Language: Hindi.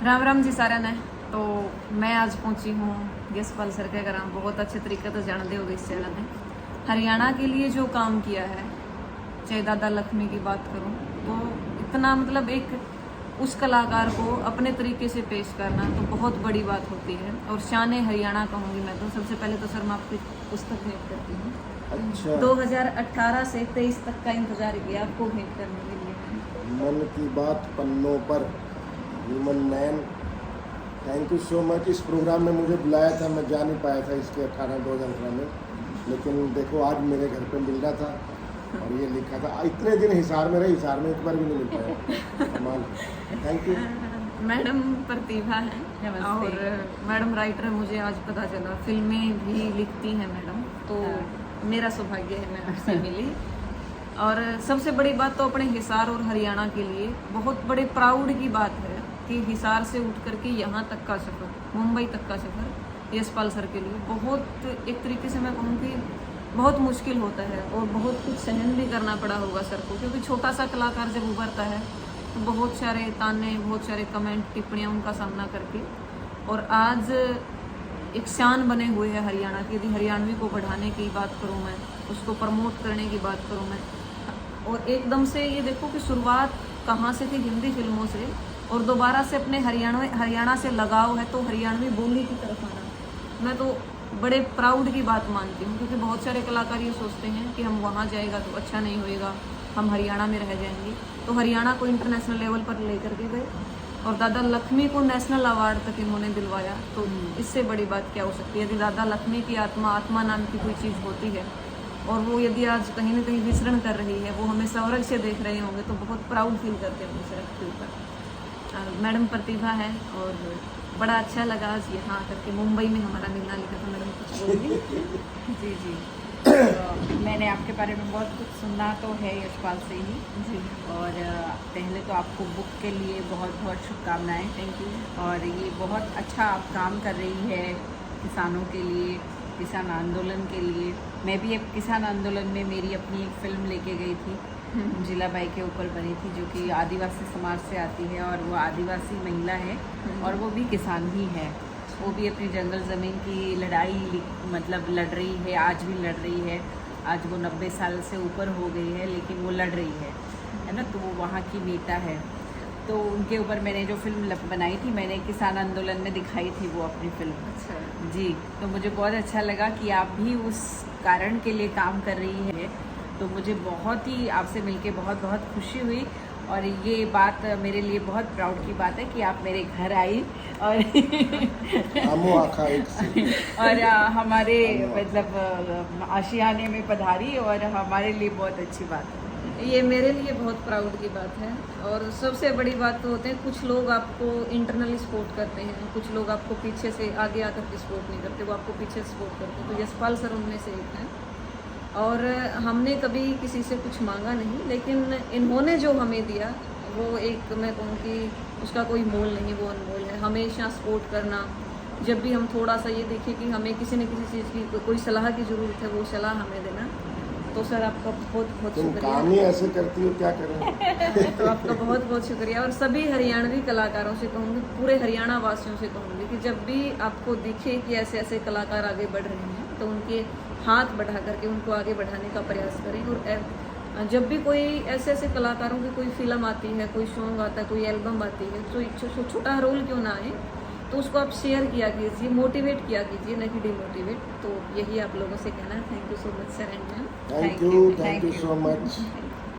राम राम जी सारे ने। तो मैं आज पहुंची हूँ यशपाल सर के घर। बहुत अच्छे तरीके से जानते हो इस चैनल ने हरियाणा के लिए जो काम किया है। चाहे दादा लक्ष्मी की बात करूँ तो इतना मतलब एक उस कलाकार को अपने तरीके से पेश करना तो बहुत बड़ी बात होती है। और शान हरियाणा कहूँगी मैं तो। सबसे पहले तो सर मैं आपकी पुस्तक भेंट करती हूँ। अच्छा, 2018 से 23 तक का इंतजार किया आपको भेंट करने के लिए। मन की बात पन्नों पर, ह्यूमन नैन। Thank you so much. इस प्रोग्राम में मुझे बुलाया था, मैं जा नहीं पाया था इसके 2018 में, लेकिन देखो आज मेरे घर पे मिल रहा था और ये लिखा था। इतने दिन हिसार में रहे, हिसार में एक बार भी नहीं मिल पाया। कमाल। Thank you. मैडम प्रतिभा है और मैडम राइटर है। मुझे आज पता चला फिल्में भी लिखती हैं मैडम, तो मेरा सौभाग्य है मैं आपसे मिली। और सबसे बड़ी बात तो अपने हिसार और हरियाणा के लिए बहुत बड़े प्राउड की बात है कि हिसार से उठ करके यहाँ तक का सफ़र, मुंबई तक का सफ़र यशपाल सर के लिए बहुत एक तरीके से मैं कहूँ कि बहुत मुश्किल होता है और बहुत कुछ सहन भी करना पड़ा होगा सर को, क्योंकि छोटा सा कलाकार जब उभरता है तो बहुत सारे ताने, बहुत सारे कमेंट, टिप्पणियाँ उनका सामना करके और आज एक शान बने हुए हैं हरियाणा की। यदि हरियाणवी को बढ़ाने की बात करूँ मैं, उसको प्रमोट करने की बात करूँ मैं, और एकदम से ये देखो कि शुरुआत कहाँ से थी, हिंदी फिल्मों से, और दोबारा से अपने हरियाणा से लगाव है तो हरियाणवी बोली की तरफ आना मैं तो बड़े प्राउड की बात मानती हूँ। क्योंकि बहुत सारे कलाकार ये सोचते हैं कि हम वहाँ जाएगा तो अच्छा नहीं होएगा, हम हरियाणा में रह जाएंगे। तो हरियाणा को इंटरनेशनल लेवल पर लेकर के गए और दादा लक्ष्मी को नेशनल अवार्ड तक इन्होंने दिलवाया। तो इससे बड़ी बात क्या हो सकती है। यदि दादा लक्ष्मी की आत्मा नाम की कोई चीज़ होती है और वो यदि आज कहीं ना कहीं विचरण कर रही है, वो हमें स्वर्ग से देख रहे होंगे तो बहुत प्राउड फील करते होंगे सर के ऊपर। मैडम प्रतिभा है और बड़ा अच्छा लगा आज यहाँ आकर के। मुंबई में हमारा मिलना लिखा था। मैडम कुछ बोलिए। जी जी। तो मैंने आपके बारे में बहुत कुछ सुना तो है यशपाल से ही जी और पहले तो आपको बुक के लिए बहुत बहुत शुभकामनाएं। Thank you. और ये बहुत अच्छा आप काम कर रही है किसानों के लिए, किसान आंदोलन के लिए। मैं भी एक किसान आंदोलन में मेरी अपनी एक फ़िल्म लेके गई थी, जिला बाई के ऊपर बनी थी, जो कि आदिवासी समाज से आती है और वो आदिवासी महिला है और वो भी किसान ही है। वो भी अपनी जंगल ज़मीन की लड़ाई मतलब लड़ रही है, आज भी लड़ रही है। आज वो 90 साल से ऊपर हो गई है लेकिन वो लड़ रही है ना। तो वो वहाँ की नेता है। तो उनके ऊपर मैंने जो फिल्म बनाई थी, मैंने किसान आंदोलन में दिखाई थी वो अपनी फिल्म। अच्छा जी। तो मुझे बहुत अच्छा लगा कि आप भी उस कारण के लिए काम कर रही है। तो मुझे बहुत ही आपसे मिलके बहुत बहुत खुशी हुई और ये बात मेरे लिए बहुत प्राउड की बात है कि आप मेरे घर आई और और हमारे मतलब आशियाने में पधारी और हमारे लिए बहुत अच्छी बात है। ये मेरे लिए बहुत प्राउड की बात है। और सबसे बड़ी बात तो होते हैं कुछ लोग आपको इंटरनली सपोर्ट करते हैं, कुछ लोग आपको पीछे से आगे आकर के सपोर्ट नहीं करते, वो आपको पीछे सपोर्ट करते हैं। तो यशपाल सर उनमें से एक हैं और हमने कभी किसी से कुछ मांगा नहीं, लेकिन इन्होंने जो हमें दिया वो एक मैं कहूँ कि उसका कोई मोल नहीं, वो अनमोल है। हमेशा सपोर्ट करना, जब भी हम थोड़ा सा ये देखें कि हमें किसी न किसी चीज़ की कोई सलाह की ज़रूरत है, वो सलाह हमें देना। तो सर आपका बहुत बहुत तुम शुक्रिया। काम ही ऐसे करती हो, क्या करें। तो आपका बहुत बहुत शुक्रिया। और सभी हरियाणवी कलाकारों से कहूँगी, पूरे हरियाणा वासियों से कहूँगी कि जब भी आपको दिखे कि ऐसे ऐसे कलाकार आगे बढ़ रहे हैं तो उनके हाथ बढ़ा करके उनको आगे बढ़ाने का प्रयास करें। और जब भी कोई ऐसे ऐसे कलाकारों की कोई फिल्म आती है, कोई सॉन्ग आता है, कोई एल्बम आती है, तो छोटा रोल क्यों ना आए तो उसको आप शेयर किया कीजिए, मोटिवेट किया कीजिए, न कि डिमोटिवेट। तो यही आप लोगों से कहना है। Thank you so much sir and ma'am. Thank you so much.